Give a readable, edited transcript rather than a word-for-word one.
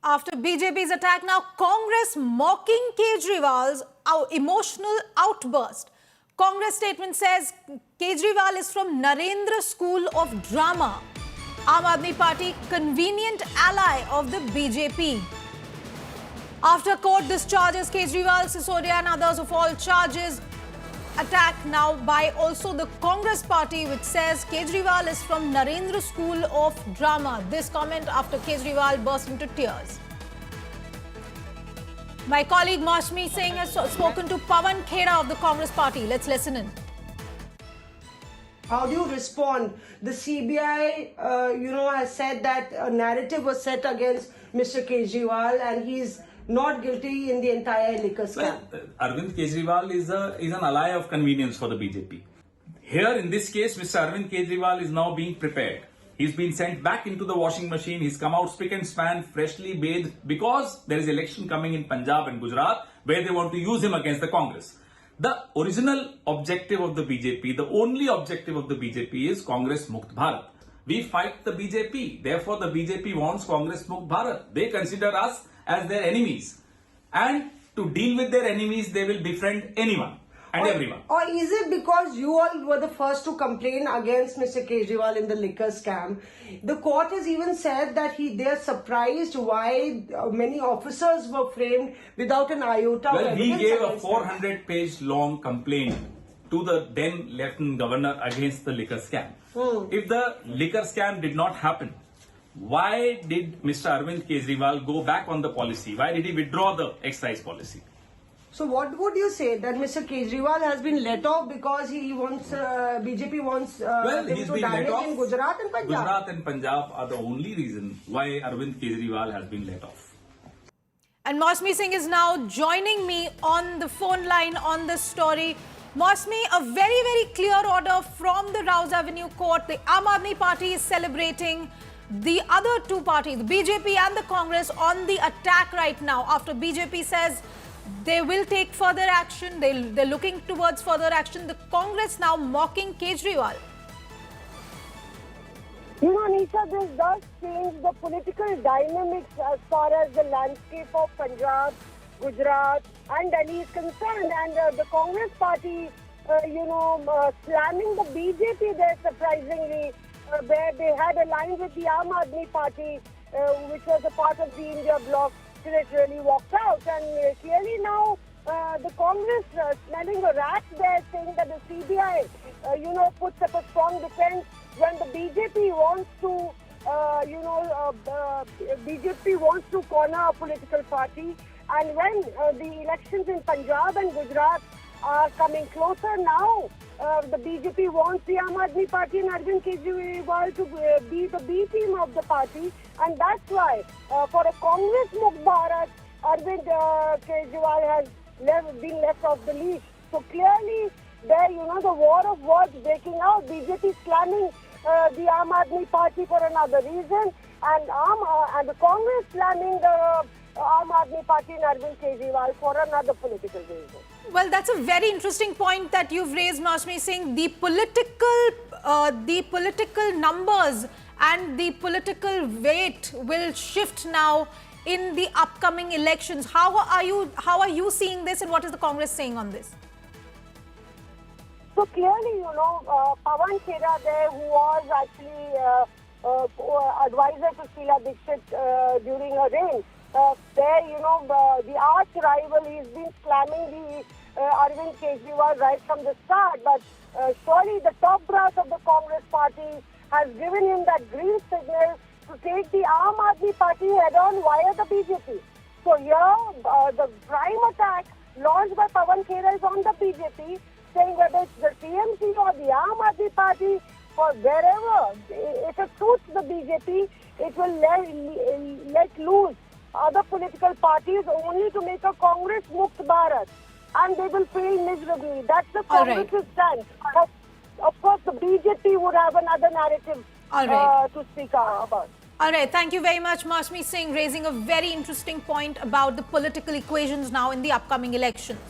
After BJP's attack, now Congress mocking Kejriwal's emotional outburst. Congress statement says Kejriwal is from Narendra School of Drama. Aam Aadmi Party convenient ally of the BJP. After court discharges Kejriwal, Sisodia and others of all charges, attack now by also the Congress party, which says Kejriwal is from Narendra School of Drama. This comment after Kejriwal burst into tears. My colleague Maushami Singh has spoken to Pawan Khera of the Congress party. Let's listen in. How do you respond? The CBI, has said that a narrative was set against Mr. Kejriwal and he's not guilty in the entire liquor scam. Well, Arvind Kejriwal is an ally of convenience for the BJP. Here, in this case, Mr. Arvind Kejriwal is now being prepared. He's been sent back into the washing machine. He's come out spick and span, freshly bathed, because there is election coming in Punjab and Gujarat, where they want to use him against the Congress. The original objective of the BJP, the only objective of the BJP is Congress Mukt Bharat. We fight the BJP. Therefore, the BJP wants Congress Mukt Bharat. They consider us as their enemies. And to deal with their enemies, they will befriend anyone and everyone. Or is it because you all were the first to complain against Mr. Kejriwal in the liquor scam? The court has even said that they are surprised why many officers were framed without an iota of evidence. Well, he gave a 400-page long complaint to the then Lieutenant Governor against the liquor scam. If the liquor scam did not happen, why did Mr. Arvind Kejriwal go back on the policy? Why did he withdraw the excise policy? So what would you say, that Mr. Kejriwal has been let off because he wants, BJP wants him He's to been let damage off. in Gujarat and Punjab? Gujarat and Punjab are the only reason why Arvind Kejriwal has been let off. And Maushami Singh is now joining me on the phone line on this story. Maushami, a very, very clear order from the Rouse Avenue court. The Aam Aadmi Party is celebrating. The other two parties, the BJP and the Congress, on the attack right now after BJP says they will take further action. They're looking towards further action. The Congress now mocking Kejriwal. Nisha, this does change the political dynamics as far as the landscape of Punjab, Gujarat and Delhi is concerned. And the Congress party, slamming the BJP there surprisingly, where they had aligned with the Aam Aadmi Party, which was a part of the India bloc, till it really walked out. And clearly now the Congress smelling a rat there, saying that the CBI, puts up a strong defense when the BJP wants to, BJP wants to corner a political party. And when the elections in Punjab and Gujarat are coming closer now, the BJP wants the Aam Aadmi Party and Arvind Kejriwal to be the B team of the party. And that's why, for a Congress Mukt Bharat, Arvind Kejriwal has been left off the leash. So clearly, there, the war of words breaking out. BJP slamming the Aam Aadmi Party for another reason, and the Congress slamming the Aam Aadmi Party and Arvind Kejriwal for another political reason. Well, that's a very interesting point that you've raised, Maushami Singh. The political numbers and the political weight will shift now in the upcoming elections. How are you seeing this, and what is the Congress saying on this? So clearly, Pawan Khera there, who was actually advisor to Sheila Dikshit during her reign, the arch rival, he's been slamming the Arvind Kejriwal right from the start. But surely the top brass of the Congress party has given him that green signal to take the Aam Aadmi Party head-on via the BJP. So here, the prime attack launched by Pawan Khera is on the BJP, saying whether it's the TMC or the Aam Aadmi Party, for wherever, if it suits the BJP, it will let loose other political parties only to make a Congress Mukt Bharat, and they will fail miserably. That's the Congress's stance. But of course, the BJP would have another narrative to speak about. All right, thank you very much, Maushami Singh, raising a very interesting point about the political equations now in the upcoming elections.